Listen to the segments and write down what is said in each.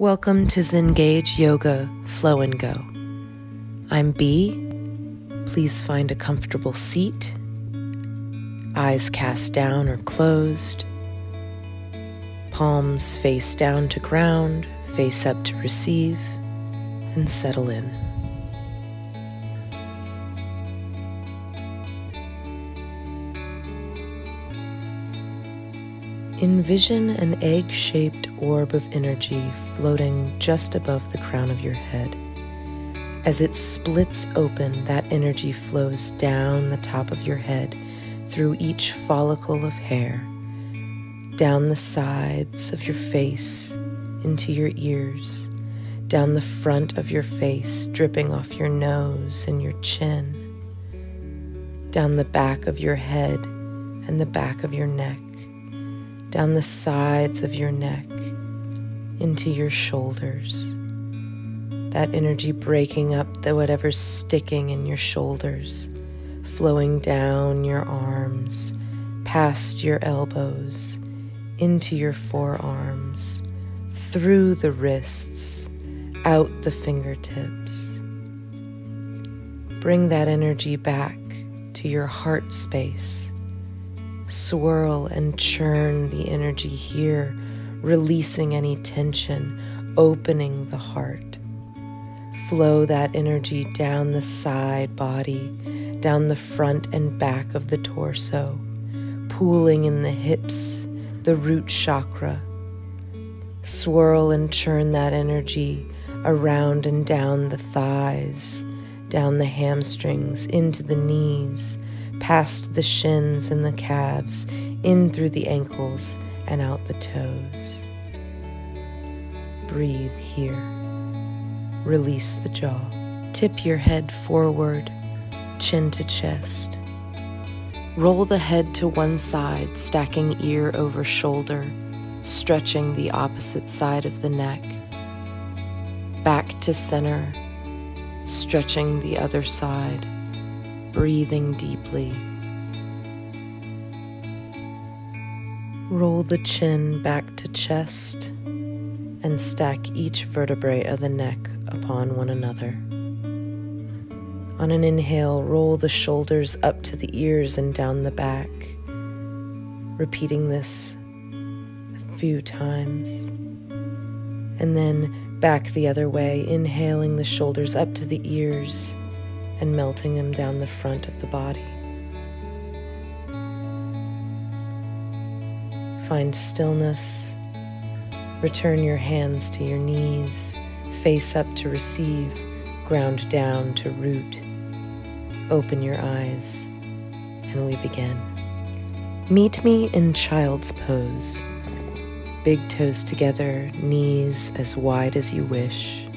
Welcome to Zengage Yoga Flow and Go. I'm B. Please find a comfortable seat. Eyes cast down or closed. Palms face down to ground, face up to receive, and settle in. Envision an egg-shaped orb of energy floating just above the crown of your head. As it splits open, that energy flows down the top of your head through each follicle of hair, down the sides of your face into your ears, down the front of your face, dripping off your nose and your chin, down the back of your head and the back of your neck, down the sides of your neck, into your shoulders. That energy breaking up whatever's sticking in your shoulders, flowing down your arms, past your elbows, into your forearms, through the wrists, out the fingertips. Bring that energy back to your heart space. Swirl and churn the energy here, releasing any tension, opening the heart. Flow that energy down the side body, down the front and back of the torso, pooling in the hips, the root chakra. Swirl and churn that energy around and down the thighs, down the hamstrings, into the knees, past the shins and the calves, in through the ankles and out the toes. Breathe here. Release the jaw. Tip your head forward, chin to chest. Roll the head to one side, stacking ear over shoulder, stretching the opposite side of the neck. Back to center, stretching the other side. Breathing deeply. Roll the chin back to chest and stack each vertebrae of the neck upon one another. On an inhale, roll the shoulders up to the ears and down the back, repeating this a few times. And then back the other way, inhaling the shoulders up to the ears and melting them down the front of the body. Find stillness. Return your hands to your knees, face up to receive, ground down to root. Open your eyes, and we begin. Meet me in child's pose. Big toes together, knees as wide as you wish,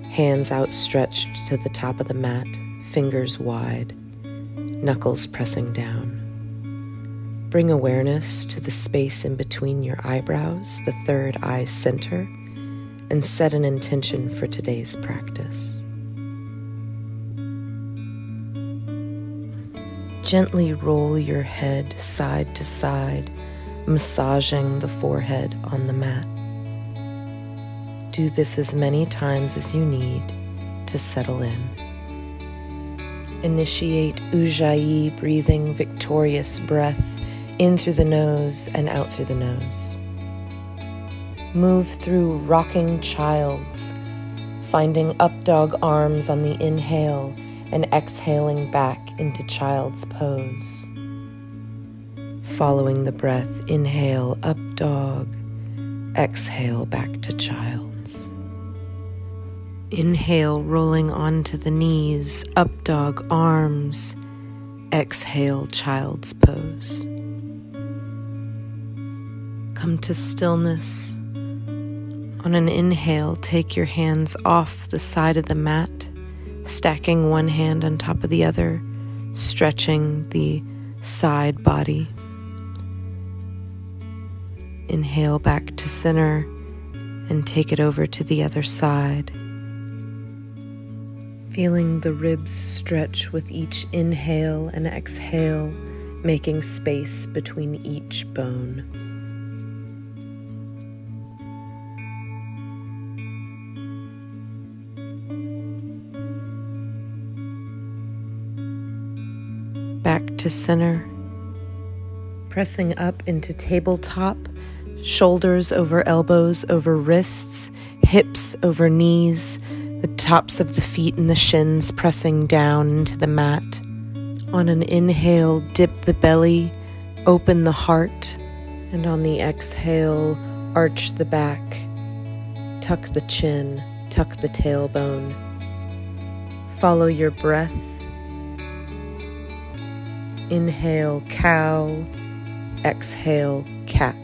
hands outstretched to the top of the mat, fingers wide, knuckles pressing down. Bring awareness to the space in between your eyebrows, the third eye center, and set an intention for today's practice. Gently roll your head side to side, massaging the forehead on the mat. Do this as many times as you need to settle in. Initiate Ujjayi breathing, victorious breath in through the nose and out through the nose. Move through rocking childs, finding up dog arms on the inhale and exhaling back into child's pose. Following the breath, inhale up dog, exhale back to child's. Inhale, rolling onto the knees, up dog arms, exhale child's pose. Come to stillness. On an inhale, take your hands off the side of the mat, stacking one hand on top of the other, stretching the side body. Inhale back to center and take it over to the other side. Feeling the ribs stretch with each inhale and exhale, making space between each bone. to center. Pressing up into tabletop, shoulders over elbows over wrists, hips over knees, the tops of the feet and the shins pressing down into the mat. On an inhale, dip the belly, open the heart, and on the exhale, arch the back, tuck the chin, tuck the tailbone. Follow your breath. Inhale, cow. Exhale, cat.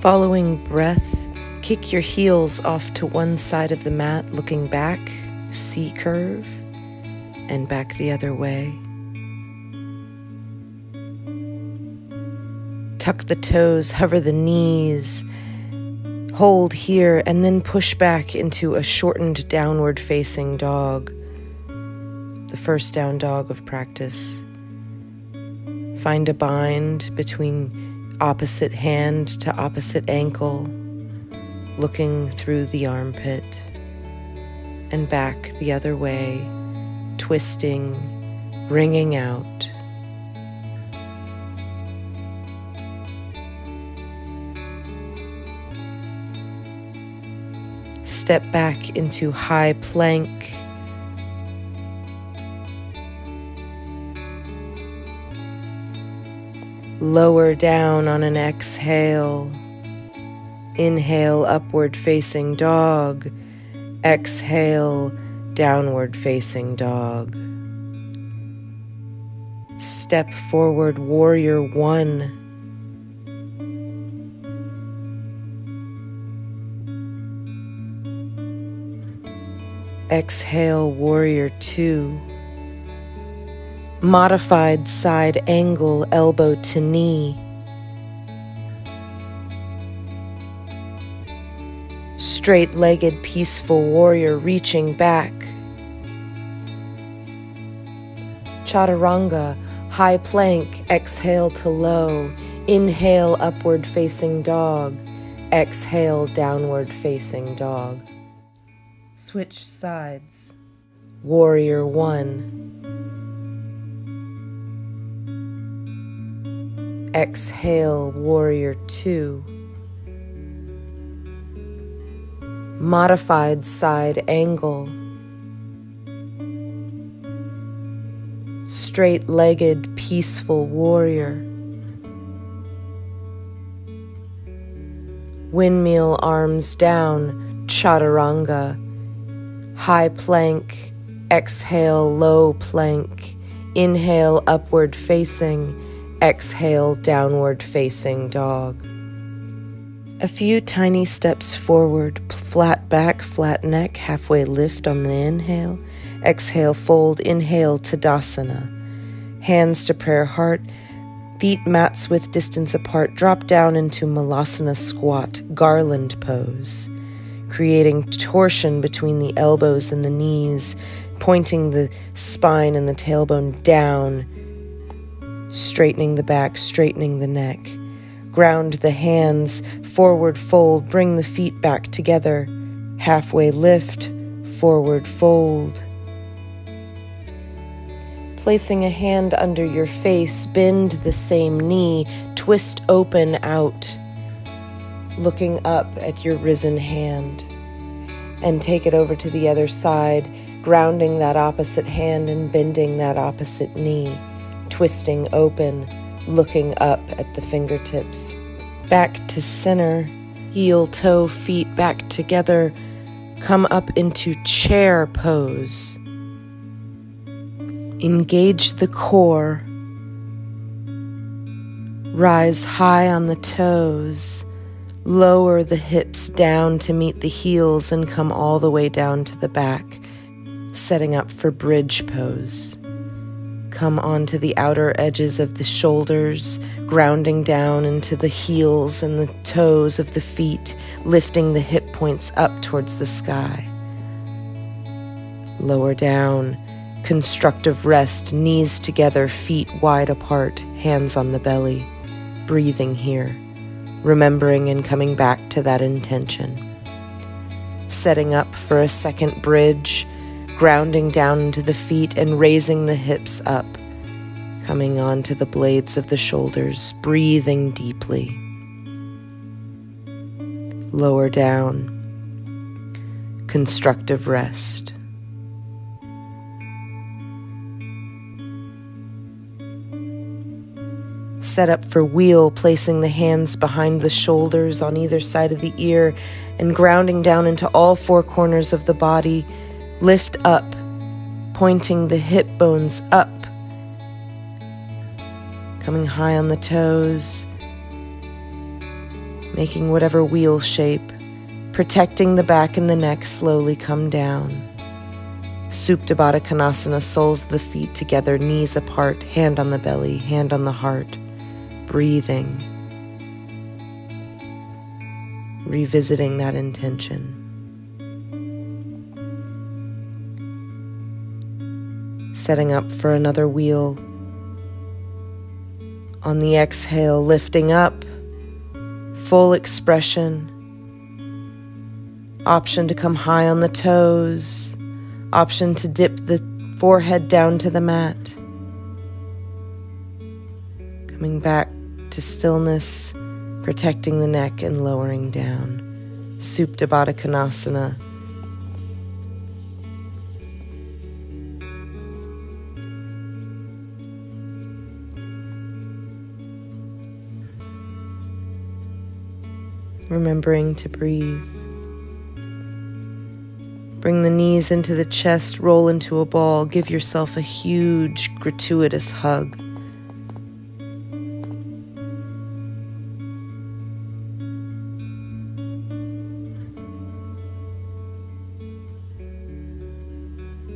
Following breath, kick your heels off to one side of the mat, looking back, C curve, and back the other way. Tuck the toes, hover the knees, hold here, and then push back into a shortened downward facing dog, the first down dog of practice. Find a bind between opposite hand to opposite ankle, looking through the armpit, and back the other way, twisting, wringing out. Step back into high plank. Lower down on an exhale. Inhale, upward facing dog. Exhale, downward facing dog. Step forward, warrior one. Exhale, warrior two. Modified side angle, elbow to knee. Straight-legged peaceful warrior reaching back. Chaturanga, high plank, exhale to low. Inhale, upward facing dog. Exhale, downward facing dog. Switch sides. Warrior one. Exhale, warrior two. Modified side angle. Straight-legged peaceful warrior. Windmill arms down, chaturanga. High plank, exhale, low plank. Inhale, upward facing. Exhale, downward facing dog. A few tiny steps forward, flat back, flat neck, halfway lift on the inhale. Exhale, fold, inhale, Tadasana. Hands to prayer heart, feet mats width distance apart, drop down into Malasana squat, garland pose. Creating torsion between the elbows and the knees, pointing the spine and the tailbone down, straightening the back, straightening the neck. Ground the hands, forward fold, bring the feet back together. Halfway lift, forward fold. Placing a hand under your face, bend the same knee, twist open out. Looking up at your risen hand, and take it over to the other side, grounding that opposite hand and bending that opposite knee, twisting open, looking up at the fingertips. Back to center, heel, toe, feet back together, come up into chair pose. Engage the core, rise high on the toes. Lower the hips down to meet the heels and come all the way down to the back, setting up for bridge pose. Come onto the outer edges of the shoulders, grounding down into the heels and the toes of the feet, lifting the hip points up towards the sky. Lower down, constructive rest, knees together, feet wide apart, hands on the belly, breathing here. Remembering and coming back to that intention. Setting up for a second bridge, grounding down into the feet and raising the hips up, coming onto the blades of the shoulders, breathing deeply. Lower down, constructive rest. Set up for wheel, placing the hands behind the shoulders on either side of the ear and grounding down into all four corners of the body. Lift up, pointing the hip bones up, coming high on the toes, making whatever wheel shape, protecting the back and the neck. Slowly come down. Supta Baddha Konasana, soles of the feet together, knees apart, hand on the belly, hand on the heart. Breathing, revisiting that intention. Setting up for another wheel. On the exhale, lifting up, full expression. Option to come high on the toes. Option to dip the forehead down to the mat. Coming back to stillness, protecting the neck and lowering down. Supta Baddha Konasana. Remembering to breathe. Bring the knees into the chest, roll into a ball. Give yourself a huge, gratuitous hug.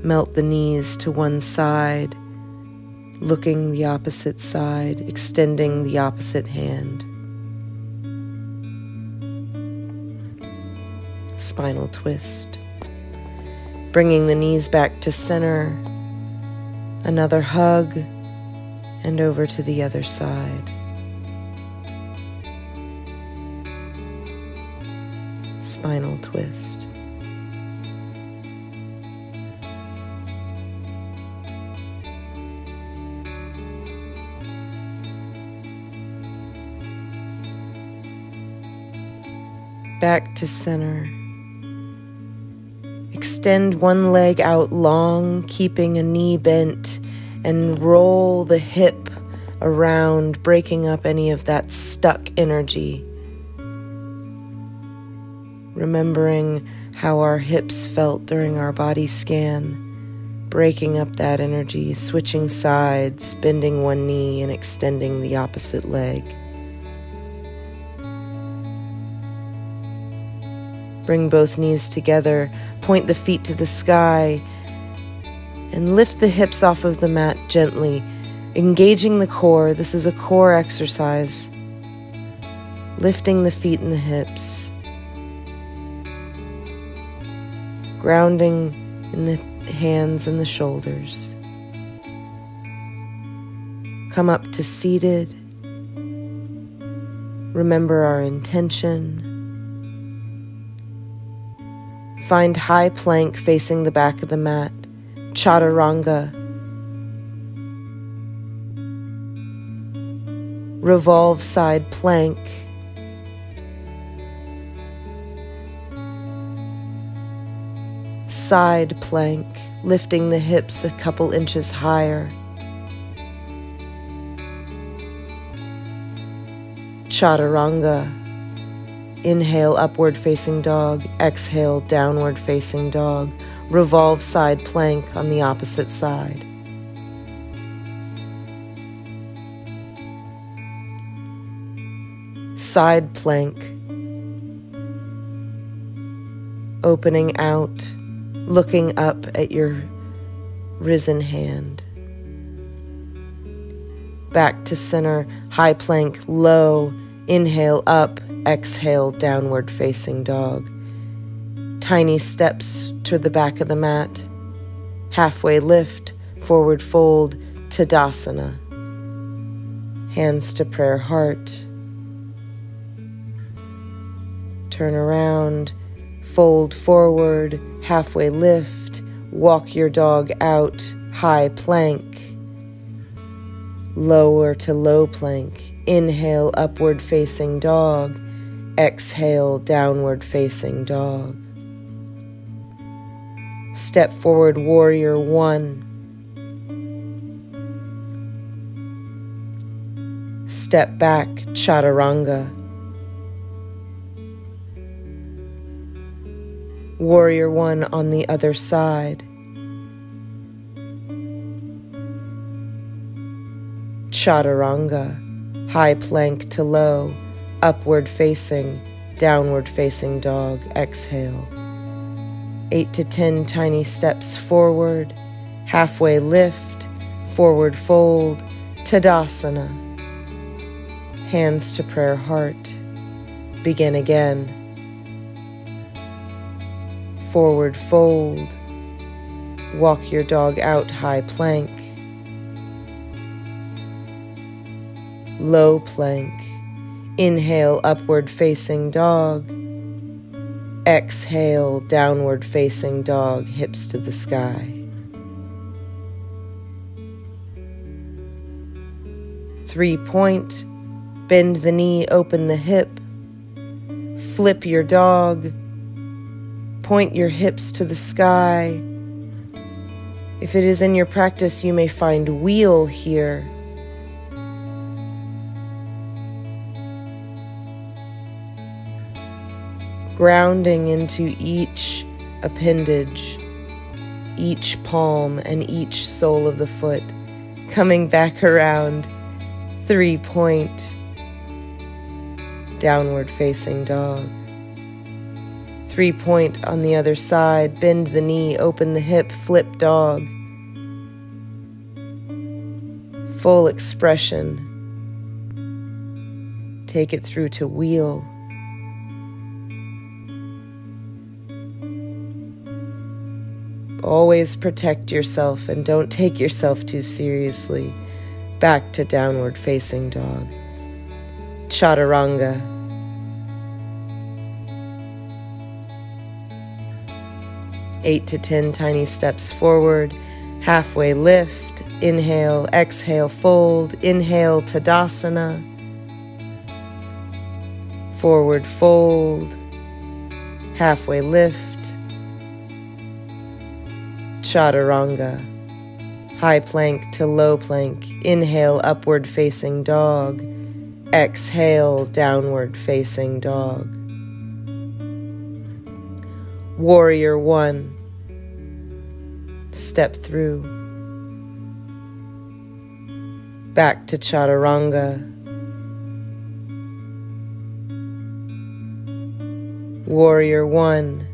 Melt the knees to one side, looking the opposite side, extending the opposite hand. Spinal twist. Bringing the knees back to center. Another hug, and over to the other side. Spinal twist. Back to center. Extend one leg out long, keeping a knee bent, and roll the hip around, breaking up any of that stuck energy. Remembering how our hips felt during our body scan, breaking up that energy, switching sides, bending one knee and extending the opposite leg. Bring both knees together, point the feet to the sky, and lift the hips off of the mat gently, engaging the core. This is a core exercise. Lifting the feet and the hips. Grounding in the hands and the shoulders. Come up to seated. Remember our intention. Find high plank facing the back of the mat, Chaturanga. Revolve side plank. Side plank, lifting the hips a couple inches higher. Chaturanga. Inhale, upward facing dog. Exhale, downward facing dog. Revolve side plank on the opposite side. Side plank. Opening out, looking up at your risen hand. Back to center, high plank, low. Inhale, up. Exhale, downward facing dog. Tiny steps to the back of the mat. Halfway lift, forward fold, Tadasana. Hands to prayer heart. Turn around, fold forward, halfway lift, Walk your dog out, high plank. Lower to low plank. Inhale, upward facing dog. Exhale, downward facing dog. Step forward, warrior one. Step back, chaturanga. Warrior one on the other side. Chaturanga, high plank to low, upward facing, downward facing dog, exhale. 8 to 10 tiny steps forward, halfway lift, forward fold, Tadasana. Hands to prayer heart. Begin again. Forward fold. Walk your dog out, high plank. Low plank. Inhale, upward facing dog. Exhale, downward facing dog, hips to the sky. 3-point. Bend the knee, open the hip. Flip your dog. Point your hips to the sky. If it is in your practice, you may find wheel here. Grounding into each appendage, each palm and each sole of the foot. Coming back around, 3-point. Downward facing dog. 3-point on the other side. Bend the knee, open the hip, flip dog. Full expression. Take it through to wheel. Always protect yourself and don't take yourself too seriously. Back to downward facing dog. Chaturanga. Eight to 10 tiny steps forward, halfway lift, inhale, exhale, fold, inhale, Tadasana, forward fold, halfway lift, Chaturanga, high plank to low plank, inhale, upward facing dog, exhale, downward facing dog. Warrior one. Step through. Back to Chaturanga. Warrior one.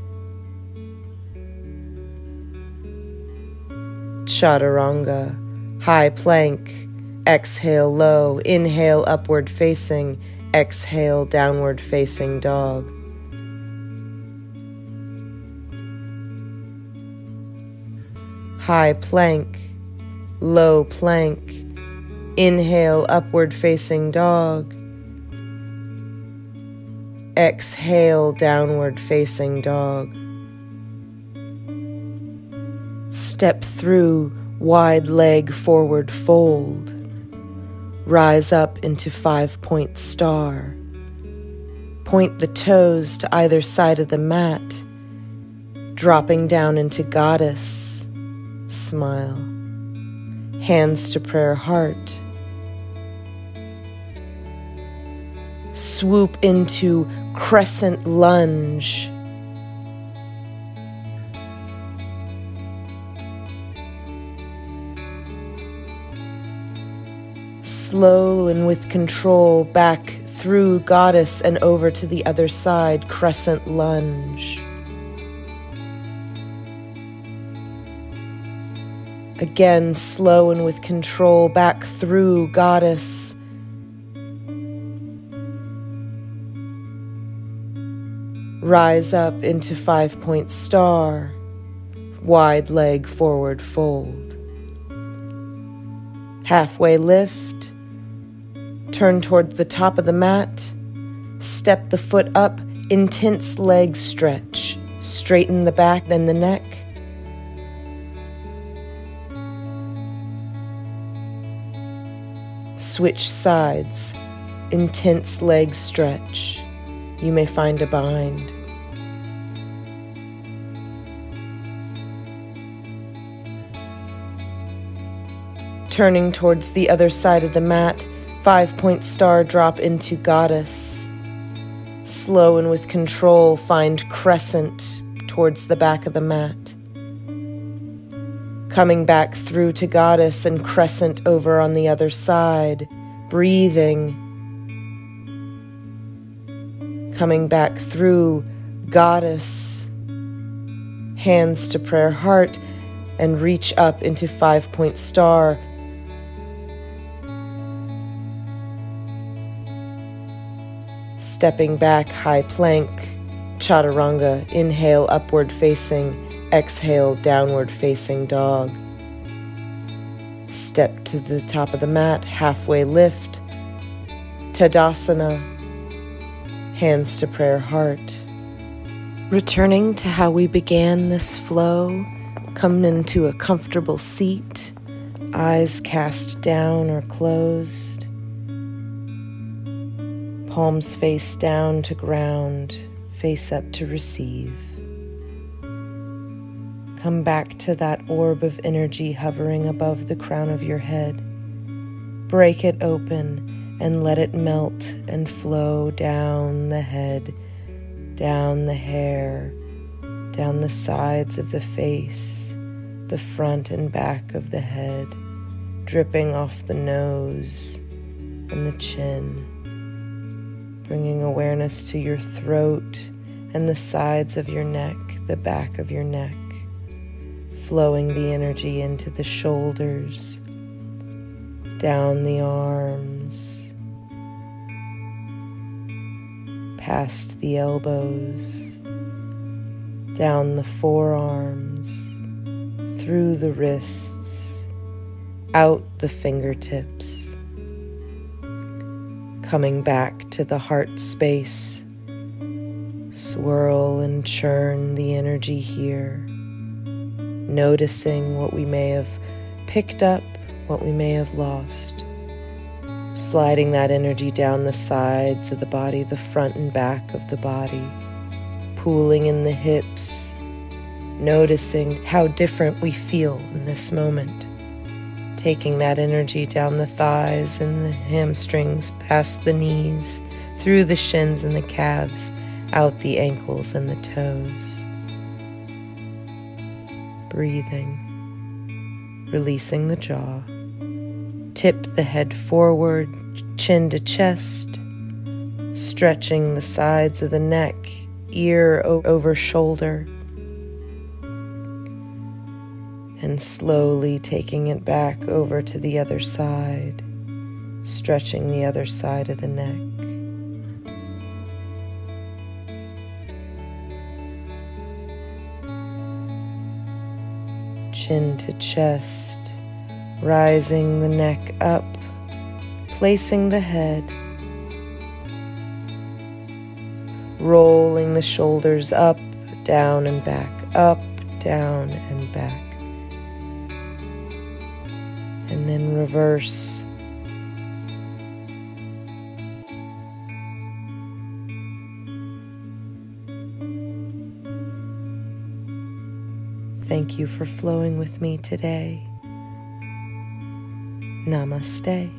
Chaturanga. High plank. Exhale low. Inhale upward facing. Exhale downward facing dog. High plank, low plank, inhale upward facing dog, exhale downward facing dog. Step through, wide leg forward fold, rise up into 5-point star, point the toes to either side of the mat, dropping down into goddess. Smile. Hands to prayer heart. Swoop into crescent lunge. Slow and with control back through goddess and over to the other side, crescent lunge. Again, slow and with control, back through goddess. Rise up into 5-point star, wide leg forward fold. Halfway lift, turn toward the top of the mat, step the foot up, intense leg stretch, straighten the back and the neck. Switch sides, intense leg stretch. You may find a bind. Turning towards the other side of the mat, 5-point star drop into Goddess. Slow and with control, find crescent towards the back of the mat. Coming back through to Goddess and crescent over on the other side, breathing. Coming back through Goddess, hands to prayer heart, and reach up into 5-point star. Stepping back, high plank, chaturanga, inhale, upward facing, exhale, downward facing dog. Step to the top of the mat, halfway lift, Tadasana, hands to prayer heart. Returning to how we began this flow, come into a comfortable seat, eyes cast down or closed. Palms face down to ground, face up to receive. Come back to that orb of energy hovering above the crown of your head. Break it open and let it melt and flow down the head, down the hair, down the sides of the face, the front and back of the head, dripping off the nose and the chin. Bringing awareness to your throat and the sides of your neck, the back of your neck, flowing the energy into the shoulders, down the arms, past the elbows, down the forearms, through the wrists, out the fingertips. Coming back to the heart space, swirl and churn the energy here, noticing what we may have picked up, what we may have lost, sliding that energy down the sides of the body, the front and back of the body, pooling in the hips, noticing how different we feel in this moment. Taking that energy down the thighs and the hamstrings, past the knees, through the shins and the calves, out the ankles and the toes. Breathing, releasing the jaw. Tip the head forward, chin to chest, stretching the sides of the neck, ear over shoulder. And slowly taking it back over to the other side, stretching the other side of the neck. Chin to chest, rising the neck up, placing the head, rolling the shoulders up, down and back, up, down and back. And then reverse. Thank you for flowing with me today. Namaste.